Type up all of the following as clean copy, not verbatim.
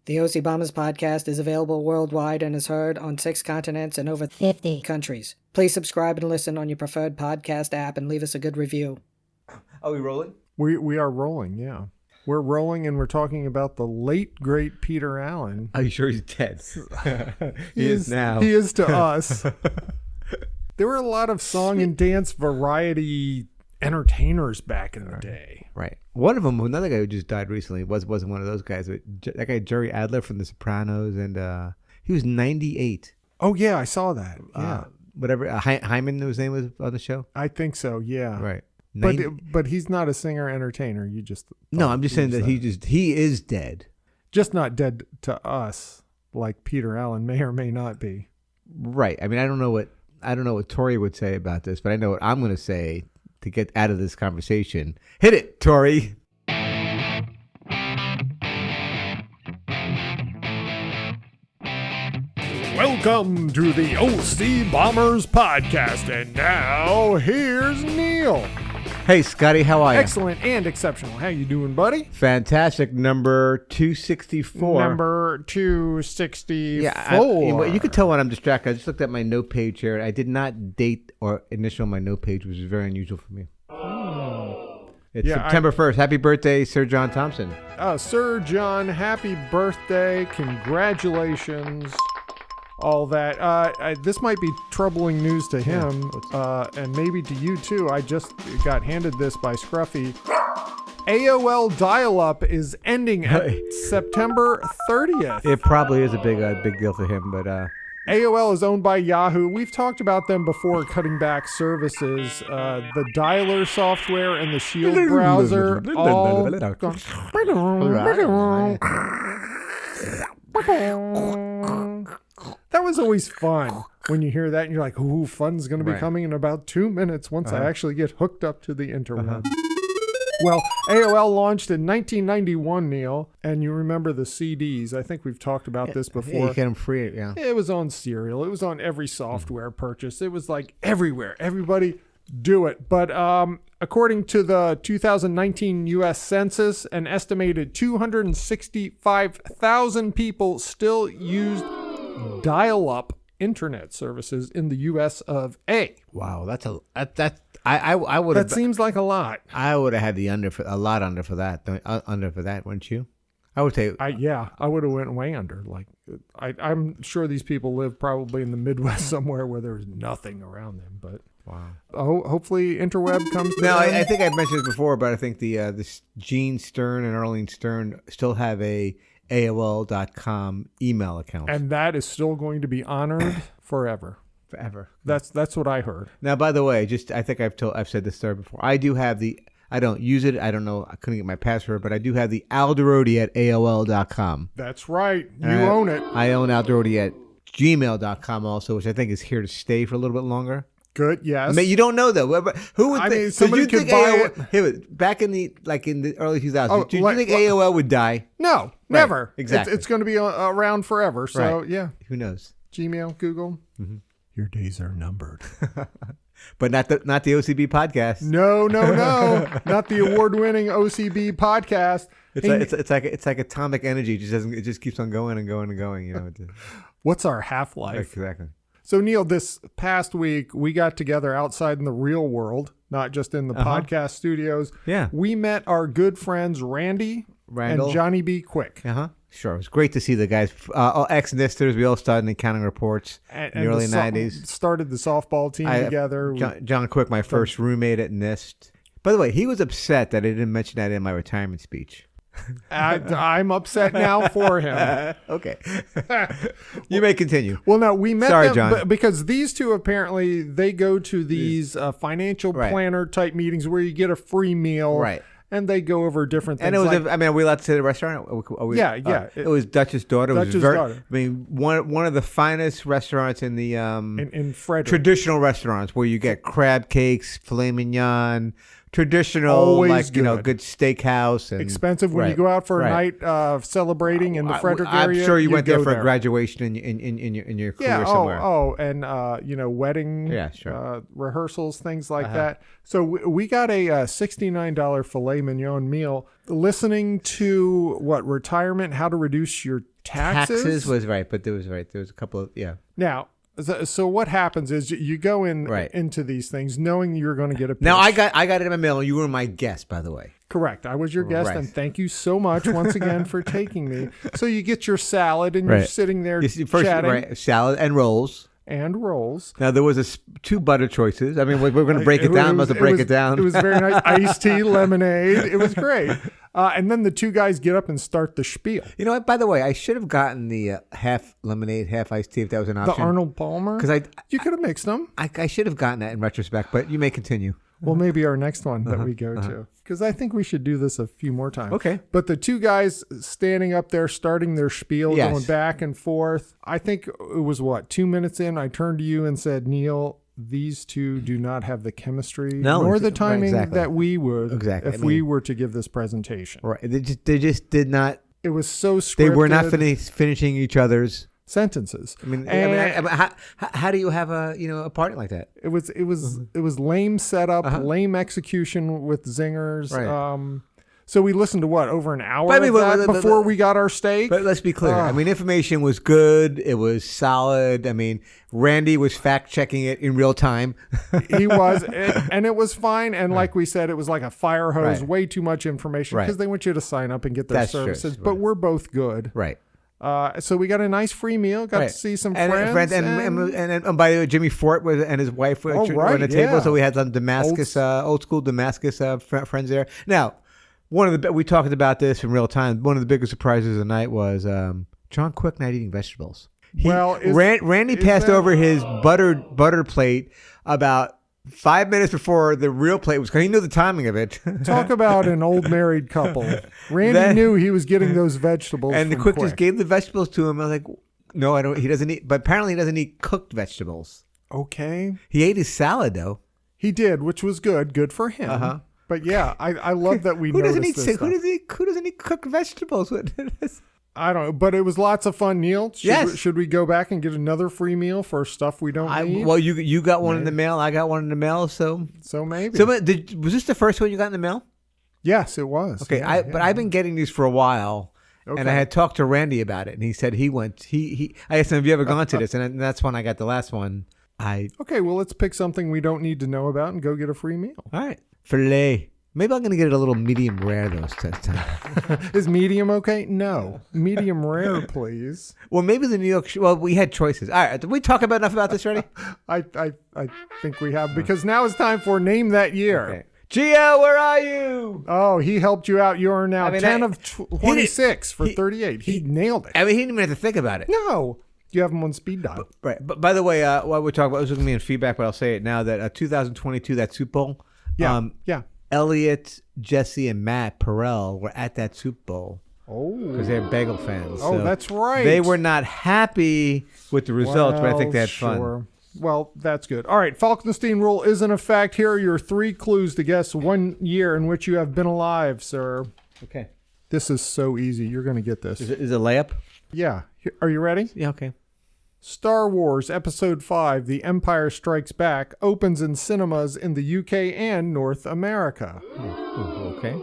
The OC Bombers Podcast is available worldwide and is heard on 6 continents and over 50 countries. Please subscribe and listen on your preferred podcast app and leave us a good review. Are we rolling? We are rolling, yeah. We're rolling, and we're talking about the late, great Peter Allen. Are you sure he's dead? He is now. He is to us. There were a lot of song and dance variety entertainers back in the day. Right. One of them, another guy who just died recently, wasn't one of those guys. That guy, Jerry Adler from The Sopranos, and he was 98. Oh, yeah, I saw that. Yeah. Whatever. Hyman, his name was on the show? I think so, yeah. Right. But he's not a singer-entertainer. You just... No, I'm just saying that he is dead. Just not dead to us, like Peter Allen may or may not be. Right. I mean, I don't know what Tori would say about this, but I know what I'm going to say to get out of this conversation. Hit it, Tori. Welcome to the OC Bombers Podcast, and now here's Neil. Hey, Scotty, how are you? Excellent and exceptional. How you doing, buddy? Fantastic. Number 264. Number 264. Yeah, you can tell when I'm distracted. I just looked at my note page here. I did not date or initial my note page, which is very unusual for me. It's September 1st. Happy birthday, Sir John Thompson. Sir John, happy birthday. Congratulations. All that. This might be troubling news to him, and maybe to you too. I just got handed this by Scruffy. AOL dial-up is ending at September 30th. It probably is a big deal for him, but AOL is owned by Yahoo. We've talked about them before, cutting back services. The dialer software and the Shield browser all... That was always fun when you hear that and you're like, ooh, fun's going to be coming in about 2 minutes once I actually get hooked up to the internet. Well, AOL launched in 1991, Neil, and you remember the CDs. I think we've talked about this before. Yeah, you get them free, yeah. It was on Serial. It was on every software purchase. It was like everywhere. Everybody do it. But according to the 2019 U.S. Census, an estimated 265,000 people still used dial-up internet services in the U.S. of A. Wow, I would. That seems like a lot. I would have had the under for that, wouldn't you? I would say. I would have went way under. Like, I'm sure these people live probably in the Midwest somewhere where there's nothing around them. But wow. Hopefully interweb comes to now. them. I think I've mentioned this before, but I think this Gene Stern and Arlene Stern still have a AOL.com email account, and that is still going to be honored forever. Forever. That's what I heard. Now, by the way, I think I've said this story before. I do have I don't use it. I don't know. I couldn't get my password, but I do have the Alderodi at AOL.com. That's right. You own it. I own Alderodi at gmail.com also, which I think is here to stay for a little bit longer. Good, yes. I mean, you don't know though. Who would think? Somebody could buy it. Back in the early 2000s, do you think AOL would die? No, never. Right, exactly. It's going to be around forever. So yeah. Who knows? Gmail, Google. Mm-hmm. Your days are numbered. But not the OCB podcast. No. Not the award-winning OCB podcast. It's like atomic energy. It just keeps on going and going and going. You know. What's our half-life? Exactly. So Neil, this past week we got together outside in the real world, not just in the podcast studios. Yeah. We met our good friends Randall and Johnny B. Quick. Sure. It was great to see the guys, ex-Nisters. We all started in accounting reports in the early 90s. Started the softball team together. John Quick, my first roommate at NIST. By the way, he was upset that I didn't mention that in my retirement speech. I'm upset now for him. Okay. You may continue. Well, no, we met them John. because these two apparently, they go to these financial planner type meetings where you get a free meal. Right. And they go over different things. And it was, are we allowed to say the restaurant? Yeah. It was Dutch's Daughter. Daughter. I mean, one of the finest restaurants in the in Frederick. Traditional restaurants where you get crab cakes, filet mignon, traditional, always good steakhouse. And expensive when you go out for a night celebrating in the Frederick area. I'm sure you went there for a graduation in your career somewhere. And wedding rehearsals, things like that. So we got a $69 filet mignon meal listening to retirement, how to reduce your taxes was right, but there was a couple of Now, so what happens is you go into these things knowing you're going to get a pitch. Now I got it in my mail. You were my guest, by the way. Correct. I was your guest, and thank you so much once again for taking me. So you get your salad, and you're sitting there chatting. Right, salad and rolls. And rolls. Now there was two butter choices. I mean, we're going to break it down. Let's break it down. It was very nice. Iced tea, lemonade. It was great. And then the two guys get up and start the spiel. You know what? By the way, I should have gotten the half lemonade, half iced tea if that was an option. The Arnold Palmer? Because you could have mixed them. I should have gotten that in retrospect, but you may continue. Well, maybe our next one that we go to. Because I think we should do this a few more times. Okay. But the two guys standing up there, starting their spiel, going back and forth. I think it was 2 minutes in, I turned to you and said, Neil, these two do not have the chemistry nor the timing that we would if we were to give this presentation. Right. They just did not. It was so scripted. They were not finishing each other's sentences. I mean, how do you have a party like that? It was lame setup, lame execution with zingers. Right. So we listened to over an hour before we got our steak. But let's be clear. I mean, information was good. It was solid. I mean, Randy was fact checking it in real time. He was, and it was fine. And like we said, it was like a fire hose. Way too much information because they want you to sign up and get their services. True. But we're both good. Right. So we got a nice free meal. Got to see some friends. And by the way, Jimmy Fort and his wife were on the table. So we had some Damascus, old school Damascus friends there. Now, we talked about this in real time. One of the biggest surprises of the night was John Quick not eating vegetables. Randy passed over his butter plate about 5 minutes before the real plate was. He knew the timing of it. Talk about an old married couple. Randy knew he was getting those vegetables. And the Quick just gave the vegetables to him. I was like, no, I don't. He doesn't eat. But apparently, he doesn't eat cooked vegetables. Okay. He ate his salad though. He did, which was good. Good for him. But yeah, I love that we noticed this. Who doesn't eat cooked vegetables? I don't know, but it was lots of fun, Neil. Yes. Should we go back and get another free meal for stuff we don't need? Well, you got one in the mail. I got one in the mail. So maybe. So was this the first one you got in the mail? Yes, it was. Okay, but I've been getting these for a while. Okay. And I had talked to Randy about it, and he said he went. I asked him, "Have you ever gone to this?" And that's when I got the last one. Okay, well, let's pick something we don't need to know about and go get a free meal. All right, filet. Maybe I'm going to get it a little medium rare this time. Is medium okay? No. Medium rare, please. Well, maybe the New York... Well, we had choices. All right. Did we talk enough about this already? I think we have, because now it's time for Name That Year. Okay. Gio, where are you? Oh, he helped you out. You are now 10 of 26 for 38. He nailed it. I mean, he didn't even have to think about it. No. You have him on speed dial. Right. But by the way, while we're talking about... This was going to be in feedback, but I'll say it now that 2022, that Super Bowl... Yeah. Elliot, Jesse, and Matt Perrell were at that Super Bowl. Oh. Because they're Bagel fans. Oh, that's right. They were not happy with the results, but I think they had fun. Well, that's good. All right. Falkenstein rule is in effect. Here are your 3 clues to guess 1 year in which you have been alive, sir. Okay. This is so easy. You're going to get this. Is it a layup? Yeah. Are you ready? Yeah, okay. Star Wars Episode 5, The Empire Strikes Back, opens in cinemas in the UK and North America. Okay.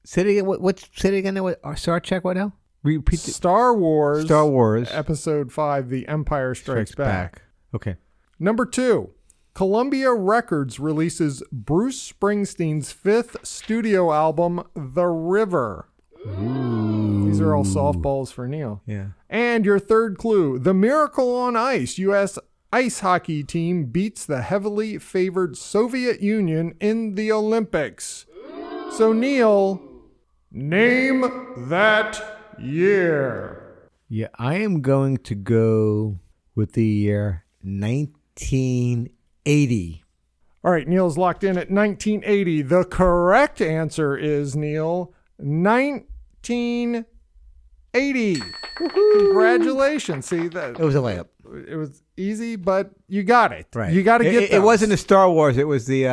Say it again. Say it again. Star Trek, what now? Repeat Star Wars Episode 5, The Empire Strikes Back. Okay. Number 2. Columbia Records releases Bruce Springsteen's 5th studio album, The River. Ooh. These are all softballs for Neil. Yeah. And your 3rd clue, the Miracle on Ice U.S. ice hockey team beats the heavily favored Soviet Union in the Olympics. So Neil, name that year. Yeah, I am going to go with the year 1980. All right, Neil's locked in at 1980. The correct answer is, Neil, 1980. Woo-hoo. Congratulations. See that? It was a layup. It was easy, but you got it. Right. You got to get it. It wasn't the Star Wars. It was the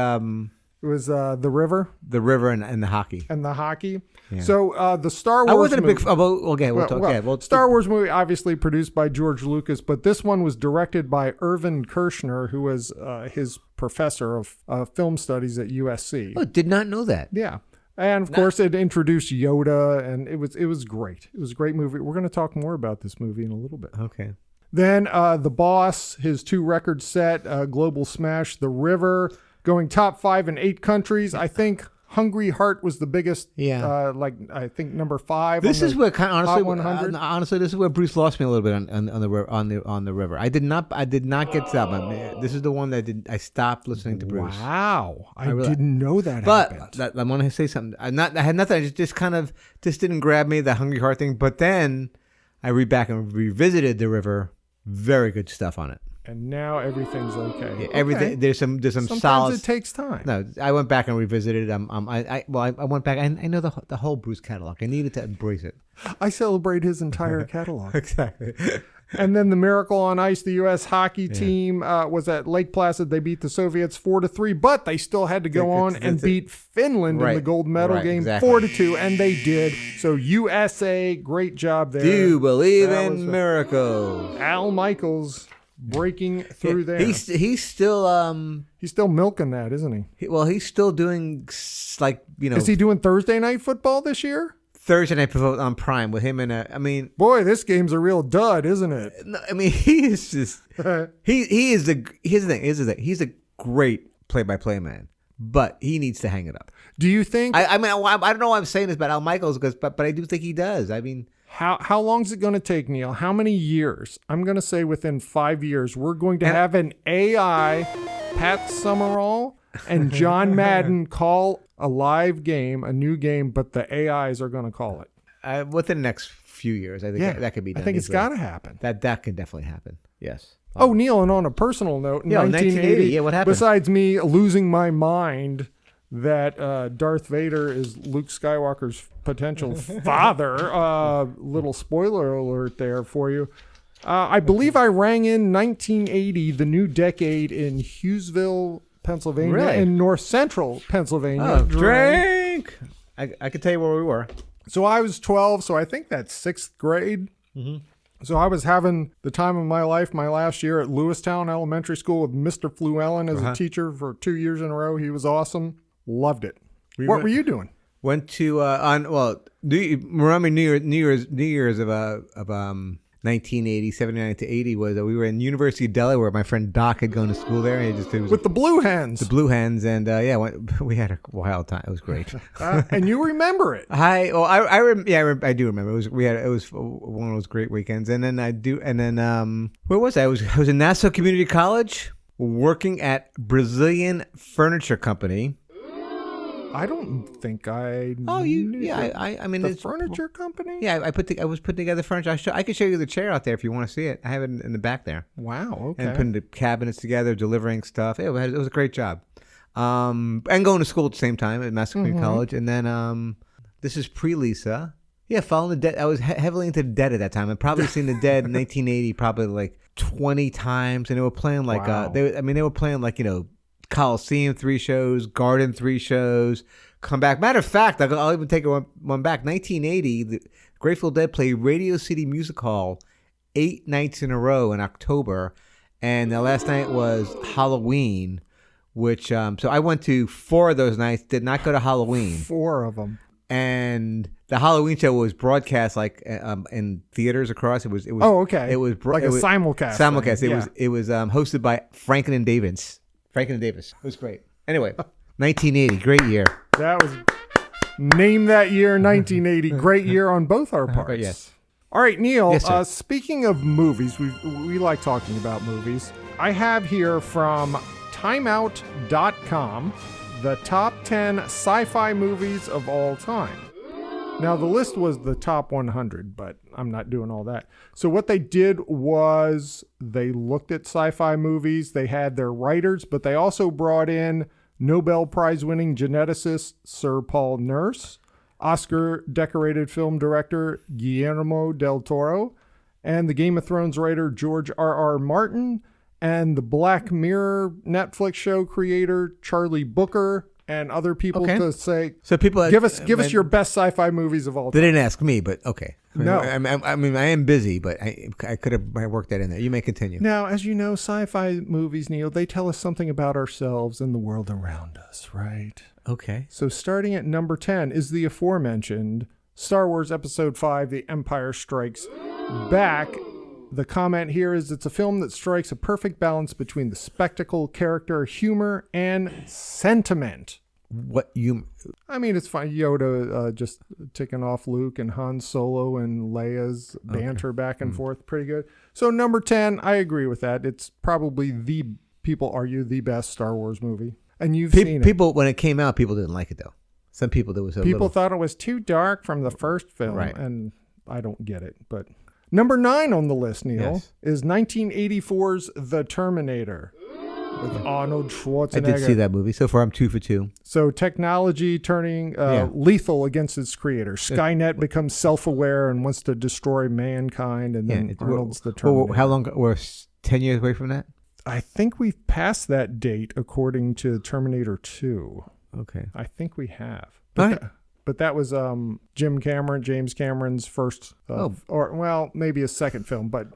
It was the river. The river and the hockey. And the hockey. Yeah. So the Star Wars. I wasn't movie, a big. Okay, we'll talk. Well, Star Wars movie obviously produced by George Lucas, but this one was directed by Irvin Kershner, who was his professor of film studies at USC. Oh, did not know that. Yeah. And of course, it introduced Yoda, and it was great. It was a great movie. We're going to talk more about this movie in a little bit. Okay. Then The Boss, his 2 record set, global smash, The River, going top 5 in 8 countries. I think Hungry Heart was the biggest. Yeah. I think number 5. This is where kind of honestly, 100. Honestly, this is where Bruce lost me a little bit on the River. I did not get to that one. This is the one that I stopped listening to Bruce. Wow, I didn't know that. But I want to say something. I had nothing. I just kind of didn't grab me, the Hungry Heart thing. But then I read back and revisited the River. Very good stuff on it. And now everything's okay. Yeah, everything. Okay. There's some Sometimes solid. It takes time. No, I went back and revisited. I went back. I know the whole Bruce catalog. I needed to embrace it. I celebrate his entire catalog. Exactly. And then the Miracle on Ice, the U.S. hockey team was at Lake Placid. They beat the Soviets 4-3, but they still had to go on and beat Finland in the gold medal game 4-2, and they did. So USA, great job there. Do you believe in miracles? Al Michaels breaking through there. He's still he's still milking that, isn't he? He's still doing Is he doing Thursday night football this year? Thursday night on Prime with him and boy, this game's a real dud, isn't it? No, he is just here's the thing. He's a great play-by-play man, but he needs to hang it up. Do you think? I don't know why I'm saying this about Al Michaels, but I do think he does. I mean, how long is it going to take, Neil? How many years? I'm going to say within 5 years, we're going to have an AI Pat Summerall and John Madden call a live game, a new game, but the AIs are going to call it. Within the next few years, I think that could be done. I think it's got to happen. That could definitely happen. Yes. Oh, Neil, and on a personal note, in 1980, what happened? Besides me losing my mind that Darth Vader is Luke Skywalker's potential father, little spoiler alert there for you. I believe I rang in 1980, the new decade, in Hughesville, Pennsylvania, in north central Pennsylvania. Oh, drink! I could tell you where we were. So I was 12, so I think that's 6th grade. Mm-hmm. So I was having the time of my life my last year at Lewistown Elementary School with Mr. Fluellen as a teacher for 2 years in a row. He was awesome. Loved it. What were you doing? Went to remember New Year's of 1980, 79 to 80 was we were in University of Delaware. My friend Doc had gone to school there. And with the Blue Hens. The Blue Hens, and we had a wild time. It was great. And you remember it? I do remember. It was one of those great weekends. And then where was I? I was in Nassau Community College working at Brazilian Furniture Company. I don't think I. Oh, I mean, the furniture company. Yeah, I was putting together furniture. I could show you the chair out there if you want to see it. I have it in the back there. Wow. Okay. And putting the cabinets together, delivering stuff. It was a great job. And going to school at the same time at Nassau Community College. And then this is pre-Lisa. Yeah, following the Dead. I was heavily into the Dead at that time. I'd probably seen the Dead in 1980 probably like 20 times, and they were playing like they were playing like Coliseum 3 shows, Garden 3 shows, come back. Matter of fact, I'll even take one back. 1980, the Grateful Dead played Radio City Music Hall 8 nights in a row in October, and the last night was Halloween, which so I went to 4 of those nights. Did not go to Halloween. 4 of them. And the Halloween show was broadcast in theaters across. It was. Oh, okay. It was like a simulcast. Simulcast. It was hosted by Franklin and Davis. It was great. Anyway, 1980, great year. That was name that year 1980. Great year on both our parts. Yes. All right, Neil. Yes, speaking of movies, we like talking about movies. I have here from timeout.com the top 10 sci-fi movies of all time. Now, the list was the top 100, but I'm not doing all that. So what they did was they looked at sci-fi movies. They had their writers, but they also brought in Nobel Prize-winning geneticist Sir Paul Nurse, Oscar-decorated film director Guillermo del Toro, and the Game of Thrones writer George R.R. Martin, and the Black Mirror Netflix show creator Charlie Booker, and other people to say. So people give us your best sci-fi movies of all time. They didn't ask me, but okay. No. I mean, I am busy, but I could have worked that in there. You may continue. Now, as you know, sci-fi movies, Neil, they tell us something about ourselves and the world around us, right? Okay. So starting at number 10 is the aforementioned Star Wars Episode 5, The Empire Strikes Back. The comment here is it's a film that strikes a perfect balance between the spectacle, character, humor, and sentiment. I mean, it's fine. Yoda just ticking off Luke and Han Solo and Leia's banter back and forth. Pretty good. So number 10, I agree with that. It's probably people argue, the best Star Wars movie. And you've seen it. People, when it came out, people didn't like it, though. Some people, thought it was too dark from the first film. Right. And I don't get it. But number 9 on the list, Neil, is 1984's The Terminator. With Arnold Schwarzenegger. I did see that movie. So far, I'm 2 for 2. So technology turning lethal against its creator. Skynet becomes self-aware and wants to destroy mankind, and then Arnold's the Terminator. How long? We're 10 years away from that? I think we've passed that date according to Terminator 2. Okay. I think we have. But that was James Cameron's first, or maybe his second film, but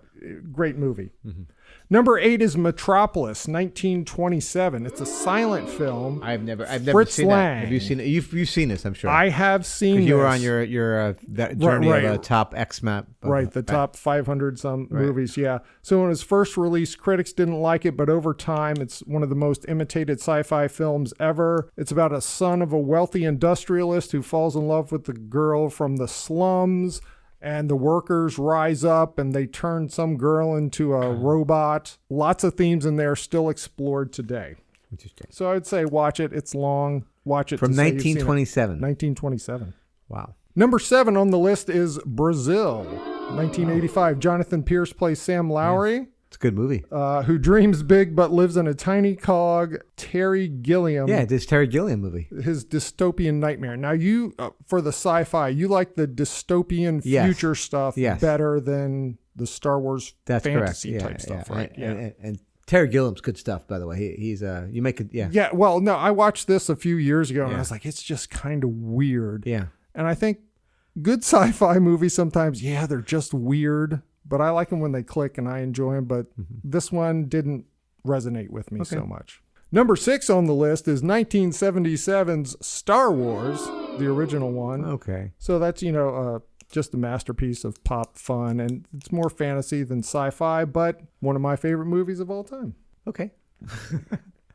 great movie. Mm-hmm. Number 8 is Metropolis, 1927. It's a silent film. I've never Fritz seen Lang. that. Have you seen it? You've seen this, I'm sure. I have seen this. You were on your that journey of top X map. The top 500 some movies, yeah. So when it was first released, critics didn't like it, but over time, it's one of the most imitated sci-fi films ever. It's about a son of a wealthy industrialist who falls in love with the girl from the slums. And the workers rise up and they turn some girl into a robot. Lots of themes in there still explored today. Interesting. So I'd say watch it. It's long. Watch it. From 1927. 1927. Wow. Number 7 on the list is Brazil, 1985. Jonathan Pierce plays Sam Lowry. Yeah. It's a good movie. Who dreams big but lives in a tiny cog. Terry Gilliam. Yeah, this Terry Gilliam movie. His dystopian nightmare. Now you, for the sci-fi, you like the dystopian future stuff better than the Star Wars fantasy type stuff, right? And Terry Gilliam's good stuff, by the way. He's you make it, Yeah, well, no, I watched this a few years ago and I was like, it's just kind of weird. Yeah. And I think good sci-fi movies sometimes, they're just weird. But I like them when they click and I enjoy them. But this one didn't resonate with me so much. Number 6 on the list is 1977's Star Wars, the original one. Okay. So that's, just a masterpiece of pop fun. And it's more fantasy than sci-fi, but one of my favorite movies of all time. Okay.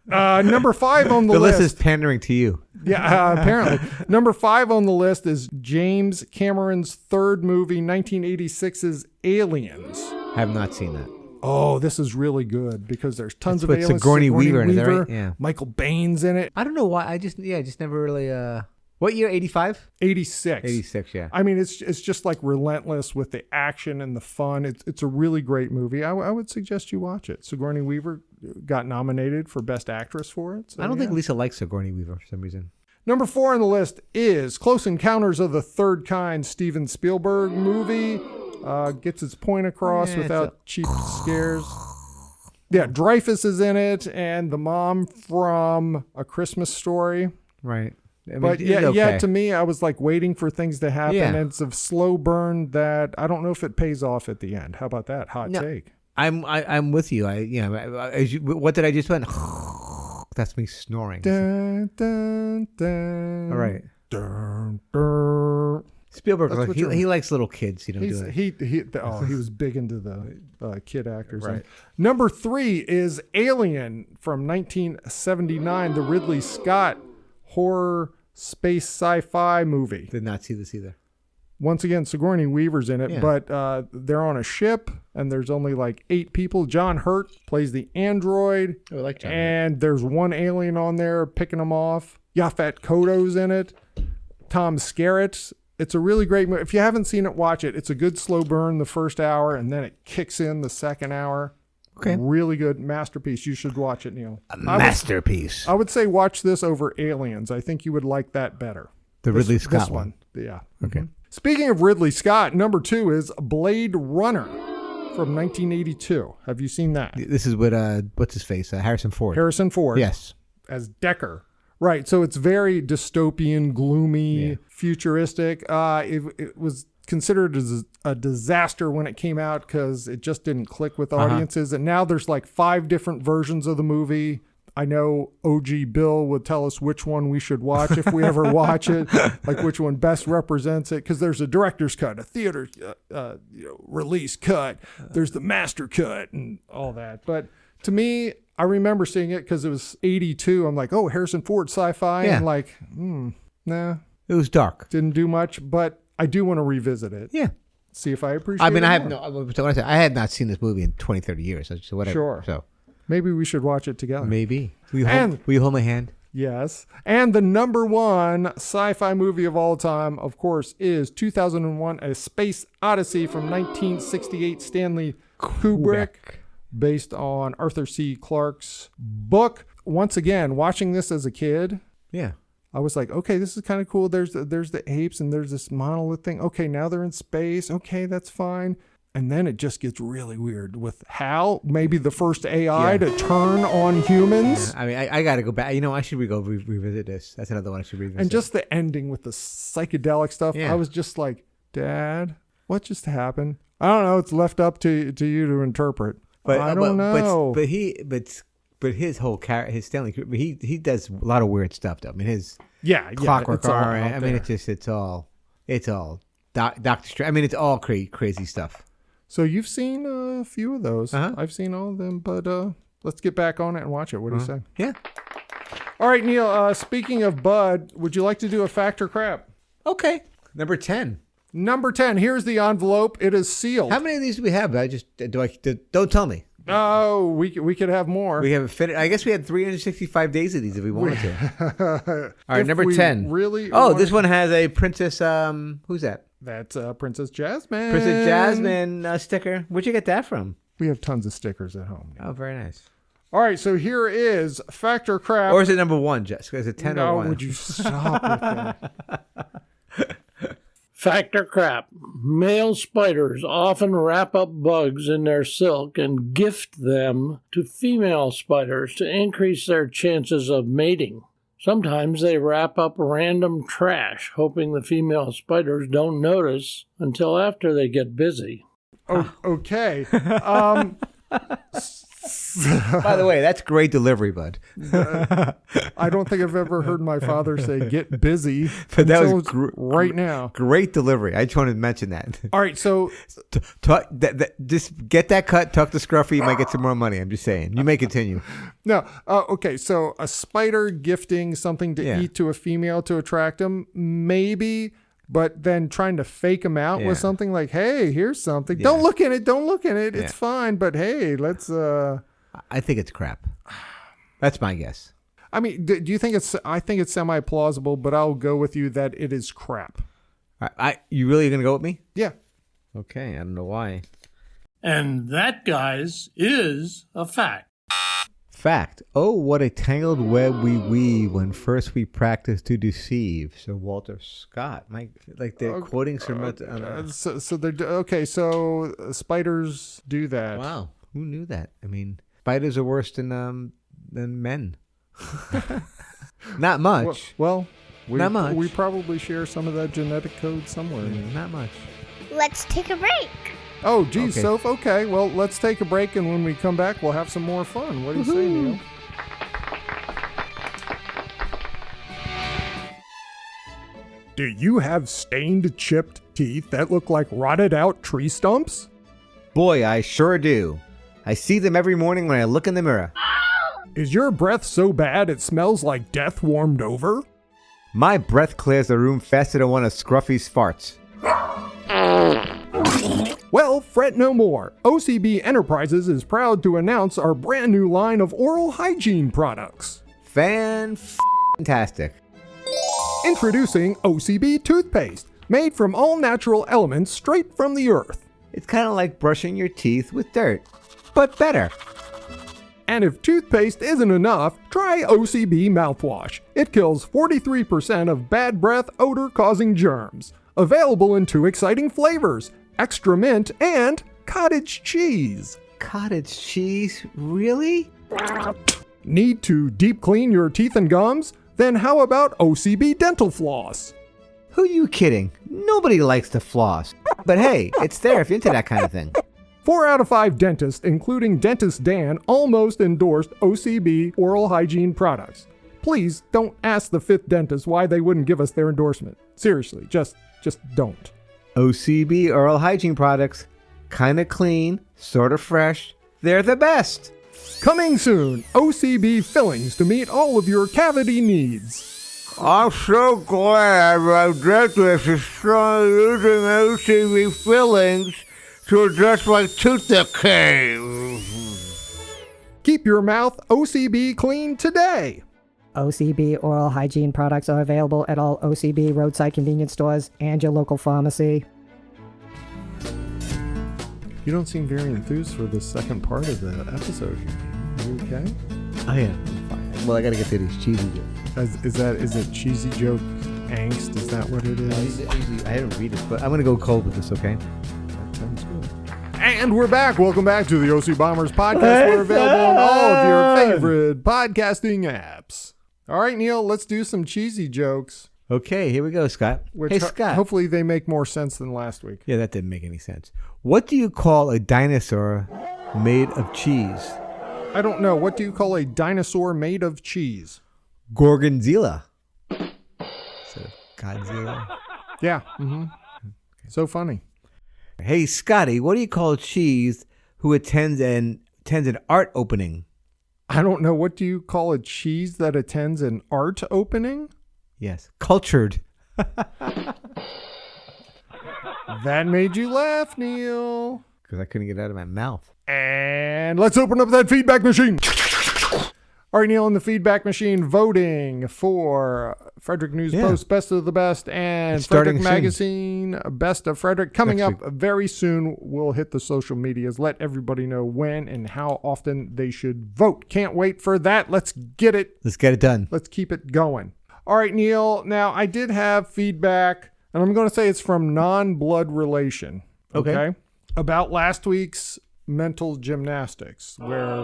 Number 5 on the list. The list is pandering to you. Yeah, apparently. Number 5 on the list is James Cameron's third movie, 1986's Aliens. Have not seen that. Oh, this is really good because there's tons of aliens. Sigourney Weaver in it, right? Yeah. Michael Baine's in it. I don't know why. I just never really. What year? 85? 86. 86, yeah. I mean, it's just like relentless with the action and the fun. It's a really great movie. I would suggest you watch it. Sigourney Weaver got nominated for Best Actress for it. So, I don't think Lisa likes Sigourney Weaver for some reason. Number 4 on the list is Close Encounters of the Third Kind, Steven Spielberg movie. Gets its point across without cheap scares. Yeah, Dreyfuss is in it, and the mom from A Christmas Story. Right. I mean, But to me, I was like waiting for things to happen, and it's a slow burn that I don't know if it pays off at the end. How about that? Hot take. I'm with you. What did I just went? That's me snoring. Dun, dun, dun, all right. Dun, dun. Spielberg, he likes little kids. He was big into the kid actors. Right. Number 3 is Alien from 1979, the Ridley Scott horror space sci-fi movie. Did not see this either. Once again, Sigourney Weaver's in it, but they're on a ship and there's only like 8 people. John Hurt plays the android. Oh, I like John Hurt. And there's one alien on there picking them off. Yaphet Kotto's in it. Tom Skerritt. It's a really great movie. If you haven't seen it, watch it. It's a good slow burn the first hour, and then it kicks in the second hour. Okay. Really good masterpiece. You should watch it, Neil. Masterpiece. I would say watch this over Aliens. I think you would like that better. Ridley Scott this one. Yeah. Okay. Speaking of Ridley Scott, number 2 is Blade Runner from 1982. Have you seen that? This is with, what's his face? Harrison Ford. Harrison Ford. Yes. As Deckard. Right. So it's very dystopian, gloomy, futuristic. It was considered as a disaster when it came out because it just didn't click with audiences. And now there's like 5 different versions of the movie. I know OG Bill would tell us which one we should watch if we ever watch it, like which one best represents it. Because there's a director's cut, a theater release cut. There's the master cut and all that. But to me, I remember seeing it because it was 82. I'm like, oh, Harrison Ford, Sci-Fi. Yeah. And like, nah. It was dark. Didn't do much, but I do want to revisit it. Yeah. See if I appreciate it. I had not seen this movie in 20, 30 years. So whatever. Sure. So maybe we should watch it together. maybe. Will you hold my hand? Yes. And the number 1 sci-fi movie of all time, of course, is 2001: A Space Odyssey from 1968, Stanley Kubrick, based on Arthur C. Clarke's book. Once again, watching this as a kid, Yeah. I was like, okay, this is kind of cool. There's the apes and there's this monolith thing. Okay, now they're in space. Okay, that's fine. And then it just gets really weird with Hal, maybe the first AI to turn on humans. Yeah. I mean, I got to go back. I should go revisit this. That's another one I should revisit. And just the ending with the psychedelic stuff. Yeah. I was just like, Dad, what just happened? I don't know. It's left up to you to interpret. But I don't know. But his whole character, his Stanley Kubrick, he does a lot of weird stuff though. I mean, his Clockwork Orange. I mean, it's all Doctor Strange. I mean, it's all crazy stuff. So you've seen a few of those. I've seen all of them, but let's get back on it and watch it. What do you say? Yeah. All right, Neil. Speaking of Bud, would you like to do a fact or crap? Okay. Number 10. Number 10. Here's the envelope. It is sealed. How many of these do we have? Don't tell me. Oh, we could have more. We haven't finished. I guess we had 365 days of these if we wanted to. All right, number 10. Really? Oh, this one has a Princess. Who's that? That's Princess Jasmine. Princess Jasmine sticker. Where'd you get that from? We have tons of stickers at home. Oh, very nice. All right, so here is fact or crap. Or is it number 1, Jessica? Is it 10 or 1? No, would you stop with that? Fact or crap? Male spiders often wrap up bugs in their silk and gift them to female spiders to increase their chances of mating. Sometimes they wrap up random trash, hoping the female spiders don't notice until after they get busy. Oh, okay. By the way, that's great delivery, bud. I don't think I've ever heard my father say "get busy," but that was right now. Great delivery. I just wanted to mention that. All right, so just get that cut, tuck the scruffy. You might get some more money. I'm just saying. You may continue. No, okay. So a spider gifting something to eat to a female to attract them, maybe. But then trying to fake them out with something like, hey, here's something. Yeah. Don't look in it. Don't look in it. It's fine. But hey, let's... I think it's crap. That's my guess. I mean, do you think it's... I think it's semi-plausible, but I'll go with you that it is crap. You really going to go with me? Yeah. Okay. I don't know why. And that, guys, is a fact. Fact. Oh, what a tangled web we weave when first we practice to deceive. Sir Walter Scott. They're quoting Sir. So they're okay. So spiders do that. Wow, who knew that? I mean, spiders are worse than men. Not much. Well, not much. We probably share some of that genetic code somewhere. Not much. Let's take a break. Oh, geez, okay. Soph. Okay, well, let's take a break, and when we come back, we'll have some more fun. What do you say, Neil? Do you have stained, chipped teeth that look like rotted out tree stumps? Boy, I sure do. I see them every morning when I look in the mirror. Is your breath so bad it smells like death warmed over? My breath clears the room faster than one of Scruffy's farts. Well, fret no more. OCB Enterprises is proud to announce our brand new line of oral hygiene products. Fantastic. Introducing OCB toothpaste, made from all natural elements straight from the earth. It's kind of like brushing your teeth with dirt, but better. And if toothpaste isn't enough, try OCB mouthwash. It kills 43% of bad breath odor-causing germs. Available in 2 exciting flavors, extra mint and cottage cheese. Cottage cheese? Really? Need to deep clean your teeth and gums? Then how about OCB dental floss? Who are you kidding? Nobody likes to floss. But hey, it's there if you're into that kind of thing. 4 out of 5 dentists, including Dentist Dan, almost endorsed OCB oral hygiene products. Please don't ask the 5th dentist why they wouldn't give us their endorsement. Seriously, just don't. OCB oral hygiene products. Kind of clean, sort of fresh. They're the best. Coming soon, OCB fillings to meet all of your cavity needs. I'm so glad my dentist is strong using OCB fillings to address my tooth decay. Keep your mouth OCB clean today. OCB oral hygiene products are available at all OCB roadside convenience stores and your local pharmacy. You don't seem very enthused for the second part of the episode here. You okay? I am. Fine. Well, I gotta get to these cheesy jokes. Is it cheesy joke angst? Is that what it is? I didn't read it, but I'm gonna go cold with this, okay? That sounds good. And we're back. Welcome back to the OC Bombers podcast. We're available on all of your favorite podcasting apps. All right, Neil, let's do some cheesy jokes. Okay, here we go, Scott. Hey, Scott. Hopefully they make more sense than last week. Yeah, that didn't make any sense. What do you call a dinosaur made of cheese? I don't know. What do you call a dinosaur made of cheese? Gorgonzola. So, Godzilla. Yeah. Mm-hmm. Okay. So funny. Hey, Scotty, what do you call a cheese who attends an art opening? I don't know. What do you call a cheese that attends an art opening? Yes. Cultured. That made you laugh, Neil. Because I couldn't get it out of my mouth. And let's open up that feedback machine. All right, Neil, in the feedback machine, voting for Frederick News Post Best of the Best and Frederick Magazine Best of Frederick. Coming up very soon, we'll hit the social medias. Let everybody know when and how often they should vote. Can't wait for that. Let's get it. Let's get it done. Let's keep it going. All right, Neil. Now, I did have feedback, and I'm going to say it's from non-blood relation. Okay. About last week's mental gymnastics, where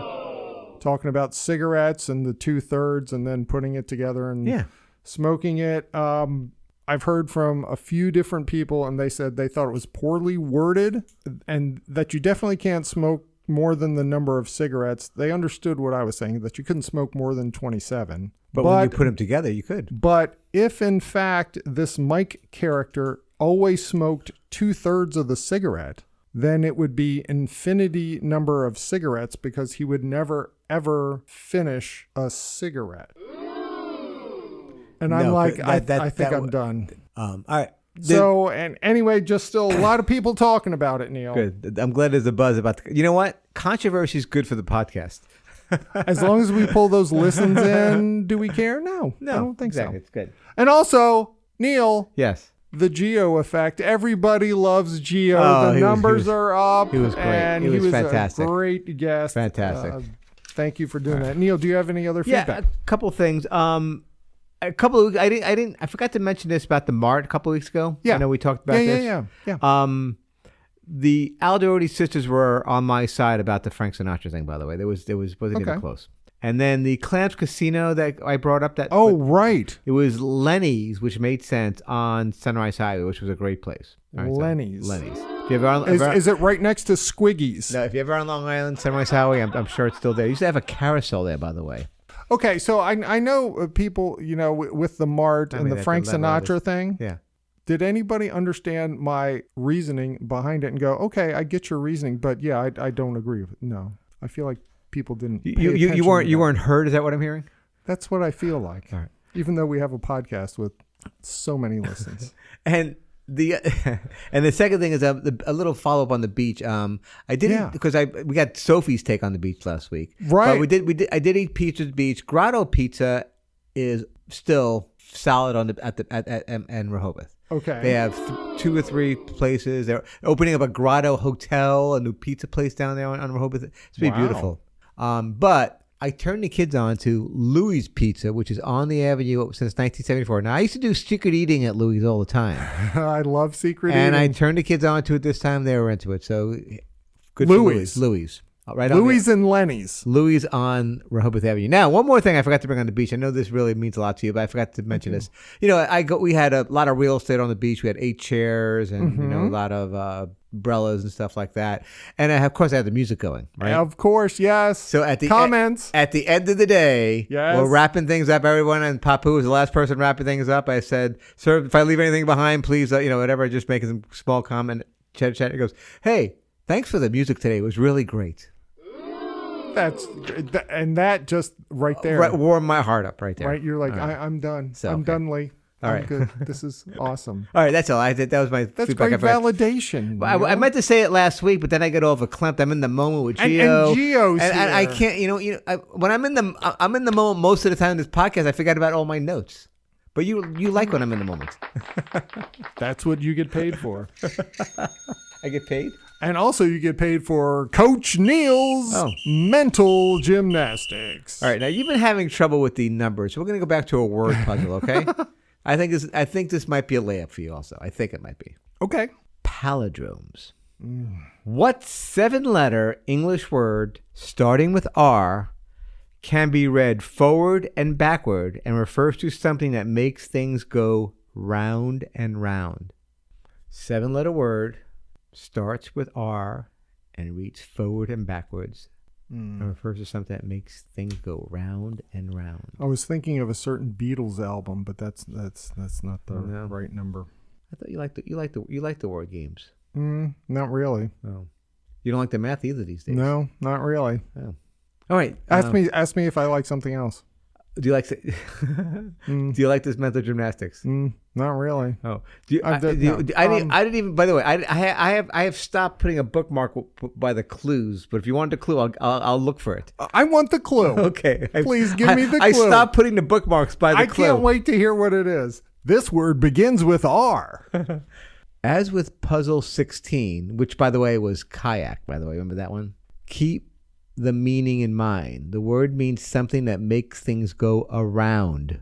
talking about cigarettes and the 2/3 and then putting it together and smoking it. I've heard from a few different people, and they said they thought it was poorly worded and that you definitely can't smoke more than the number of cigarettes. They understood what I was saying, that you couldn't smoke more than 27. But when you put them together, you could. But if, in fact, this Mike character always smoked 2/3 of the cigarette, then it would be infinity number of cigarettes because he would never, ever finish a cigarette. And I'm like, I think I'm done. All right. So, and anyway, just still a lot of people talking about it, Neil. Good. I'm glad there's a buzz about you know what? Controversy is good for the podcast. As long as we pull those listens in, do we care? No, I don't think so. It's good. And also, Neil. Yes. The Geo effect. Everybody loves Geo. The numbers are up. He was great. And he was fantastic. A great guest. Fantastic. Thank you for doing that. Neil, do you have any other feedback? Yeah, a couple of things. I forgot to mention this about the Mart a couple of weeks ago. Yeah. I know we talked about this. Yeah. The Alderodi sisters were on my side about the Frank Sinatra thing, by the way. Wasn't even close. And then the Clams Casino that I brought up. Right. It was Lenny's, which made sense on Sunrise Highway, which was a great place. Right, Lenny's. If you ever is it right next to Squiggy's? No, if you're ever on Long Island, Sunrise Highway, I'm sure it's still there. They used to have a carousel there, by the way. Okay, so I know people, with the Mart and the Frank Sinatra thing. Yeah. Did anybody understand my reasoning behind it and go, okay, I get your reasoning, but yeah, I don't agree with it. No, I feel like people didn't. You weren't heard. Is that what I'm hearing? That's what I feel like. All right. Even though we have a podcast with so many listens. And the second thing is a little follow up on the beach. I didn't because we got Sophie's take on the beach last week. Right. But I did eat pizza at the beach. Grotto Pizza is still solid at Rehoboth. Okay. They have 2 or 3 places. They're opening up a Grotto Hotel, a new pizza place down there on Rehoboth. It's pretty beautiful. But I turned the kids on to Louis Pizza, which is on the Avenue since 1974. Now, I used to do secret eating at Louis all the time. I love secret eating. And I turned the kids on to it this time. They were into it. So good Louis. for Louis. Right Louis and Lenny's. Louis on Rehoboth Avenue. Now, one more thing I forgot to bring on the beach. I know this really means a lot to you, but I forgot to mention this. You know, we had a lot of real estate on the beach. We had 8 chairs and you know, a lot of umbrellas and stuff like that. And of course, I had the music going. Right? Of course, yes. So at the comments at the end of the day, we're wrapping things up. Everyone, and Papu was the last person wrapping things up. I said, "Sir, if I leave anything behind, please, you know, whatever." Just making some small comment. Chat. He goes, "Hey, thanks for the music today. It was really great." That just right there warmed my heart up right there. Right, you're like, I'm done. So, I'm done, Lee. I'm good. This is awesome. All right, that's all. That was my That's feedback. Great validation. I meant to say it last week, but then I get over clamped. I'm in the moment with Gio. And Gio's and I can't. When I'm in the moment most of the time in this podcast. I forget about all my notes. But you like when I'm in the moment. That's what you get paid for. I get paid? And also you get paid for Coach Neil's mental gymnastics. All right, now you've been having trouble with the numbers. So we're going to go back to a word puzzle, okay? I think this might be a layup for you also. I think it might be. Okay. Palindromes. What 7-letter English word starting with R can be read forward and backward and refers to something that makes things go round and round? 7-letter word starts with R and reads forward and backwards and refers to something that makes things go round and round. I was thinking of a certain Beatles album, but that's not the right number. I thought you liked the word games. Not really. Oh, you don't like the math either these days. No, not really. Oh. All right. Ask me if I like something else. Do you like do you like this mental gymnastics? Not really. Oh, I didn't even. By the way, I have stopped putting a bookmark by the clues. But if you want the clue, I'll look for it. I want the clue. Okay, please give me the clue. I stopped putting the bookmarks by the clue. I can't wait to hear what it is. This word begins with R. As with puzzle 16, which by the way was kayak. By the way, remember that one? Keep the meaning in mind. The word means something that makes things go around.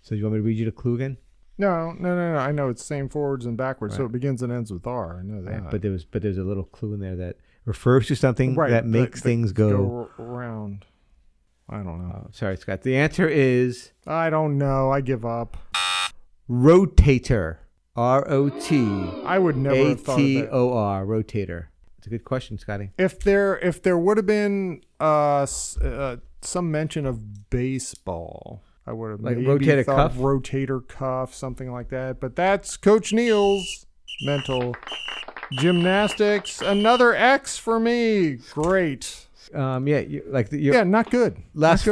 So you want me to read you the clue again? No. I know it's same forwards and backwards, so it begins and ends with R. I know that. Right. But there's a little clue in there that refers to something that makes things go around. I don't know. Oh, sorry, Scott. The answer is I don't know. I give up. Rotator. R-O-T. I would never have thought of that. A-T-O-R. Rotator. It's a good question, Scotty. If there would have been some mention of baseball, I would have like maybe rotator thought cuff, rotator cuff, something like that. But that's Coach Neil's mental gymnastics. Another X for me. Great. Not good. Last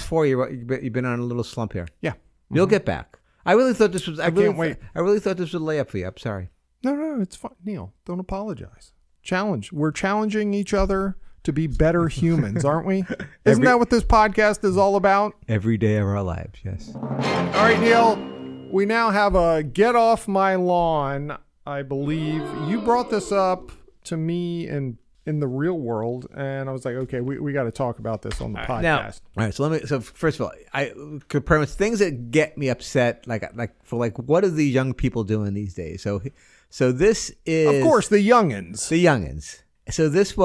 four, you've been on a little slump here. Yeah, you'll get back. I really thought this was. Can't wait. I really thought this was a layup for you. I'm sorry. No, it's fine. Neil, don't apologize. Challenge. We're challenging each other to be better humans, aren't we? Isn't that what this podcast is all about? Every day of our lives, yes. All right, Neil. We now have a Get Off My Lawn, I believe. You brought this up to me in the real world, and I was like, okay, we got to talk about this on the podcast. Now, all right, so first of all, I could premise things that get me upset, like what are the young people doing these days? So this is, of course, the youngins. The youngins. So this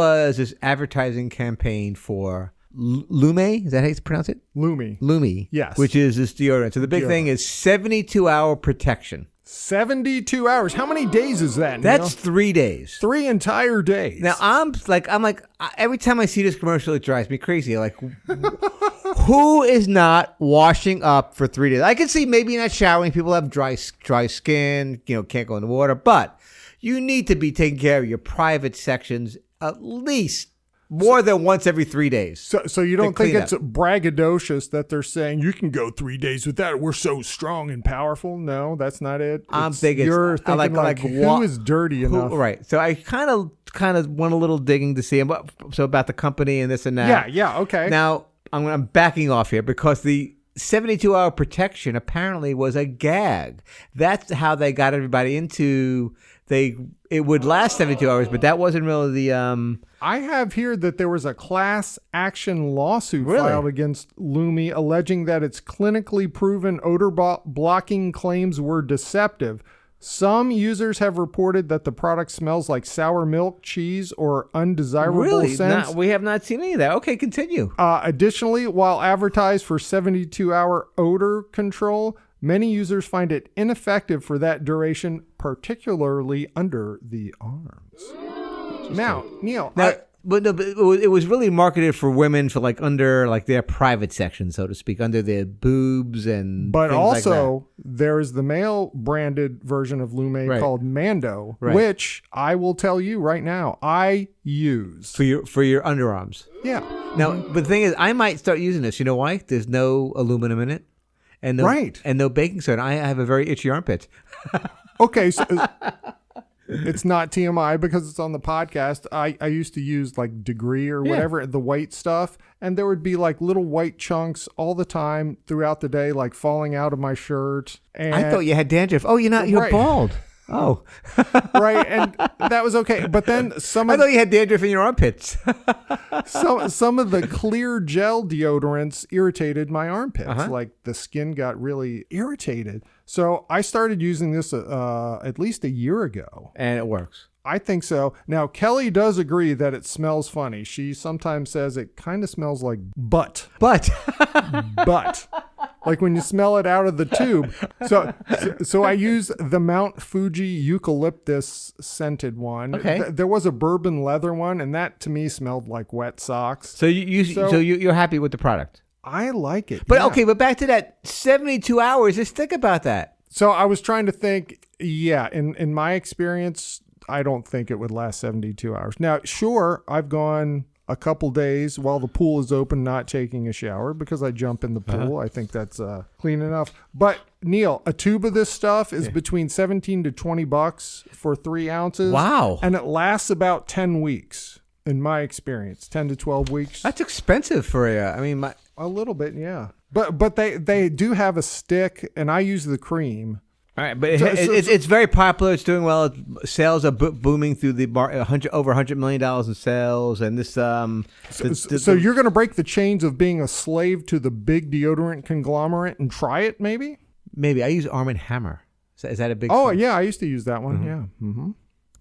advertising campaign for Lume. Is that how you pronounce it? Lume. Yes. Which is this deodorant. So the big thing is 72-hour protection. 72 hours. How many days is that, Neil? That's 3 days. 3 entire days. Now I'm like every time I see this commercial, it drives me crazy. Like, who is not washing up for 3 days? I can see maybe not showering. People have dry skin, can't go in the water. But you need to be taking care of your private sections at least more than once every 3 days. So you don't think it's braggadocious that they're saying you can go 3 days without it? We're so strong and powerful. No, that's not it. I'm thinking you're thinking like who is dirty enough? Right. So I kind of went a little digging to see about the company and this and that. Yeah. Okay. Now I'm backing off here because the 72-hour protection apparently was a gag. That's how they got everybody into. It would last 72 hours, but that wasn't really the. I have here that there was a class action lawsuit filed against Lume, alleging that its clinically proven odor blocking claims were deceptive. Some users have reported that the product smells like sour milk, cheese, or undesirable scents. We have not seen any of that. Okay, continue. Additionally, while advertised for 72-hour odor control, many users find it ineffective for that duration, particularly under the arms. Now, Neil, But it was really marketed for women for under their private section, so to speak, under their boobs and. But things also like there's the male branded version of Lume called Mando, Right. which I will tell you right now I use for your underarms. Yeah. Now, but the thing is, I might start using this. You know why? There's no aluminum in it, and no baking soda. I have a very itchy armpit. Okay, so. It's not TMI because it's on the podcast. I used to use Degree or whatever, the white stuff. And there would be little white chunks all the time throughout the day, falling out of my shirt. And I thought you had dandruff. Oh, you're bald. Oh. Right. And that was okay. But then I thought you had dandruff in your armpits. some of the clear gel deodorants irritated my armpits. The skin got really irritated. So I started using this at least a year ago. And it works. I think so. Now, Kelly does agree that it smells funny. She sometimes says it kind of smells like butt. But. Like when you smell it out of the tube. So I use the Mount Fuji eucalyptus scented one. Okay. There was a bourbon leather one, and that to me smelled like wet socks. So you're happy with the product? I like it. But okay, but back to that 72 hours. Just think about that. So I was trying to think, in my experience, I don't think it would last 72 hours. Now, sure, I've gone a couple days while the pool is open not taking a shower because I jump in the pool. I think that's clean enough. But Neil, a tube of this stuff is between $17 to $20 for 3 ounces. Wow. And it lasts about 10 weeks in my experience, 10 to 12 weeks. That's expensive for you. I mean, a little bit, yeah. But they do have a stick, and I use the cream. All right, but it's very popular. It's doing well. Sales are booming through the over $100 million in sales, and this. So you're going to break the chains of being a slave to the big deodorant conglomerate and try it, maybe? Maybe I use Arm & Hammer. Is that a big? Oh yeah, I used to use that one. Yeah. Mm-hmm.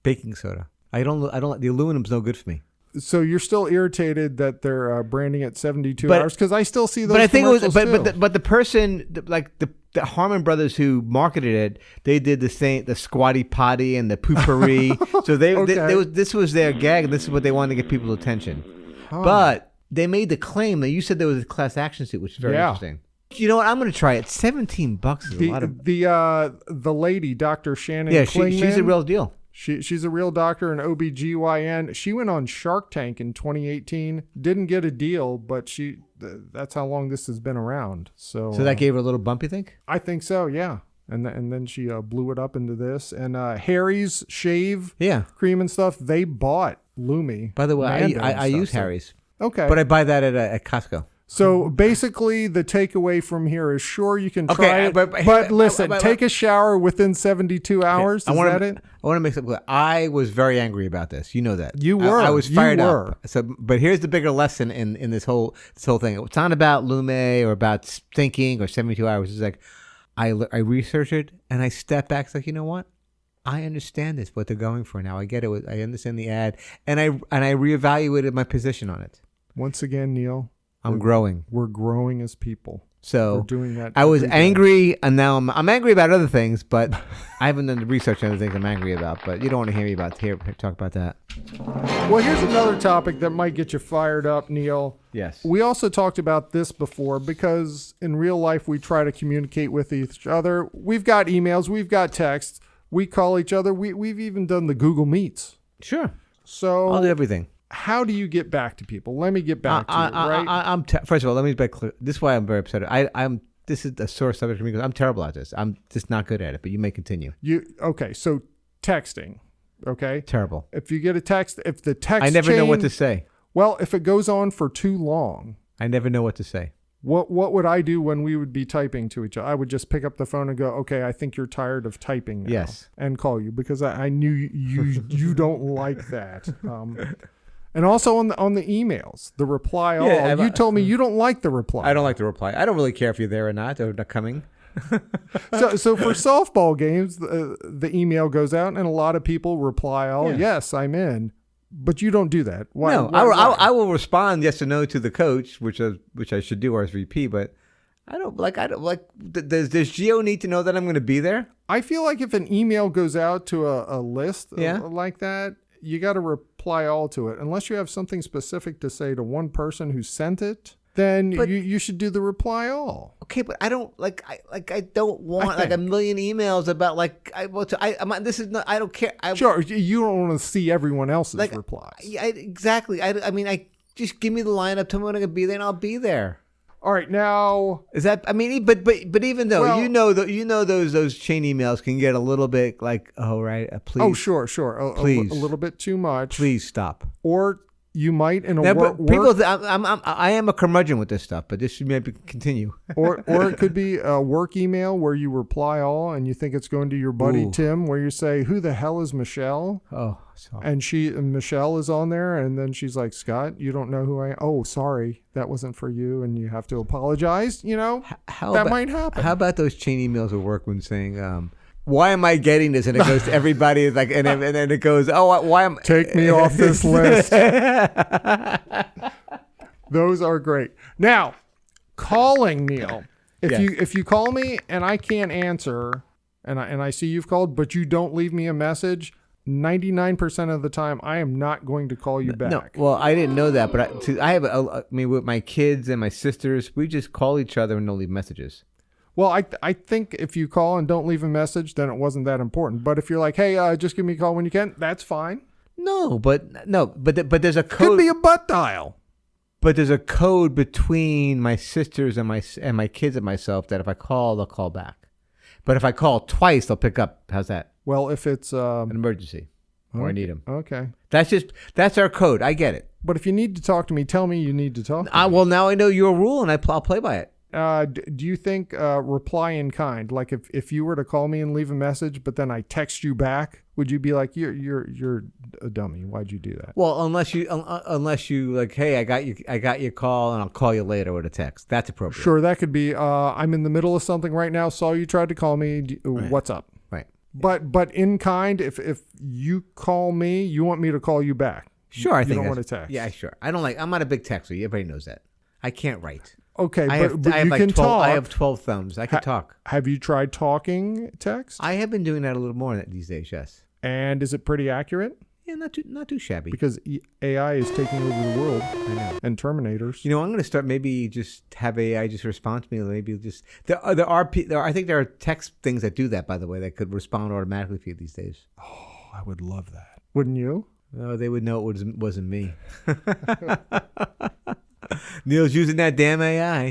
Baking soda. I don't. The aluminum's no good for me. So you're still irritated that they're branding it 72 hours because I still see those. But I think it was. Too. But the person the Harmon brothers who marketed it, they did the squatty potty and the poopery. So this was their gag, and this is what they wanted to get people's attention. Huh. But they made the claim that you said there was a class action suit, which is very interesting. You know what? I'm going to try it. $17 is a lot of. The lady, Dr. Shannon. Yeah, she's a real deal. She's a real doctor, an OBGYN. She went on Shark Tank in 2018. Didn't get a deal, but that's how long this has been around. So that gave her a little bump, you think? I think so, yeah. And then she blew it up into this. And Harry's shave cream and stuff, they bought Lumi. By the way, I use Harry's. Okay. But I buy that at Costco. So basically, the takeaway from here is sure you can try it, but listen, take a shower within 72 hours. Is that it? I want to make something clear. I was very angry about this. You know that. You were. I was fired up. So, but here's the bigger lesson in this whole thing. It's not about Lume or about thinking or 72 hours. It's like I researched it and I stepped back. It's like, you know what? I understand this, what they're going for now. I get it. I understand the ad, and I reevaluated my position on it. Once again, Neil. I'm growing. We're growing as people. So we're doing that. I was angry, and now I'm angry about other things, but I haven't done the research on other things I'm angry about. But you don't want to hear me talk about that. Well, here's another topic that might get you fired up, Neil. Yes. We also talked about this before because in real life we try to communicate with each other. We've got emails, we've got texts, we call each other. We've even done the Google Meets. Sure. So I'll do everything. How do you get back to people? Let me get back to you, right? First of all, let me be clear. This is why I'm very upset. This is a sore subject for me because I'm terrible at this. I'm just not good at it, but you may continue. Okay, so texting, okay? Terrible. If you get a text, if the text I never know what to say. Well, if it goes on for too long. I never know what to say. What would I do when we would be typing to each other? I would just pick up the phone and go, okay, I think you're tired of typing now. Yes. And call you because I knew you don't like that. And also on the emails, the reply all. You told me you don't like the reply. I don't like the reply. I don't really care if you're there or not coming. So for softball games, the email goes out and a lot of people reply all, yes, I'm in. But you don't do that. Why? No, I will respond yes or no to the coach, which I should do RSVP, but I don't like. Does Gio need to know that I'm going to be there? I feel like if an email goes out to a list like that, you got to reply all to it. Unless you have something specific to say to one person who sent it, then you should do the reply all. Okay, but I don't I don't want like a million emails about this is not. I don't care. Sure, you don't want to see everyone else's replies. Exactly. I mean, just give me the lineup. Tell me when I'm going to be there, and I'll be there. All right, now is that? I mean, but even though those chain emails can get a little bit like, oh right, please. Oh sure, please, a little bit too much. Please stop. Or you might in a people. I am a curmudgeon with this stuff, but this should maybe continue. or it could be a work email where you reply all, and you think it's going to your buddy Tim, where you say, "Who the hell is Michelle?" Oh, sorry. And Michelle is on there, and then she's like, "Scott, you don't know who I am." Oh, sorry, that wasn't for you, and you have to apologize. You know, that might happen. How about those chain emails at work when saying, why am I getting this? And it goes to everybody, and then it goes, oh, why am take me off this list? Those are great. Now, calling, Neil. If you call me and I can't answer, and I see you've called, but you don't leave me a message, 99% of the time I am not going to call you back. No, well, I didn't know that, but I have with my kids and my sisters, we just call each other and don't leave messages. Well, I think if you call and don't leave a message, then it wasn't that important. But if you're like, hey, just give me a call when you can, that's fine. But there's a code. Could be a butt dial. But there's a code between my sisters and my kids and myself that if I call, they'll call back. But if I call twice, they'll pick up. How's that? Well, if it's an emergency or I need them. Okay. That's our code. I get it. But if you need to talk to me, tell me you need to talk to me. Well, now I know your rule, and I'll play by it. Do you think reply in kind? Like if you were to call me and leave a message, but then I text you back, would you be like, you're a dummy? Why'd you do that? Well, unless you like, hey, I got your call, and I'll call you later with a text. That's appropriate. Sure, that could be. I'm in the middle of something right now. Saw you tried to call me. Right. What's up? Right. But in kind, if you call me, you want me to call you back. Sure, I think you don't want to text. Yeah, sure. I'm not a big texter. Everybody knows that. I can't write. Okay, but you can talk. I have 12 thumbs. I can talk. Have you tried talking text? I have been doing that a little more these days, yes. And is it pretty accurate? Yeah, not too shabby. Because AI is taking over the world. I know. And Terminators. You know, I'm going to start maybe just have AI just respond to me. Maybe just I think there are text things that do that, by the way, that could respond automatically for you these days. Oh, I would love that. Wouldn't you? No, they would know it wasn't me. Neil's using that damn AI.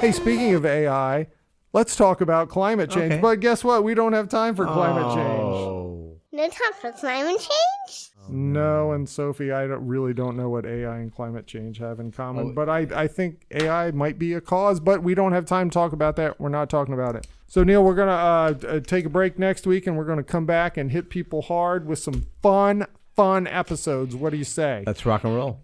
Hey, speaking of AI, let's talk about climate change. Okay. But guess what? We don't have time for climate change. No time for climate change? No, and Sophie, I really don't know what AI and climate change have in common. But I think AI might be a cause, but we don't have time to talk about that. We're not talking about it. So, Neil, we're going to take a break next week, and we're going to come back and hit people hard with some fun episodes. What do you say? Let's rock and roll.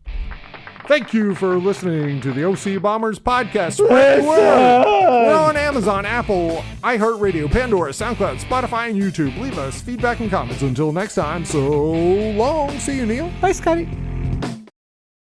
Thank you for listening to the OC Bombers podcast. Spread the word. We're on Amazon, Apple, iHeartRadio, Pandora, SoundCloud, Spotify, and YouTube. Leave us feedback and comments. Until next time, so long. See you, Neil. Bye, Scotty.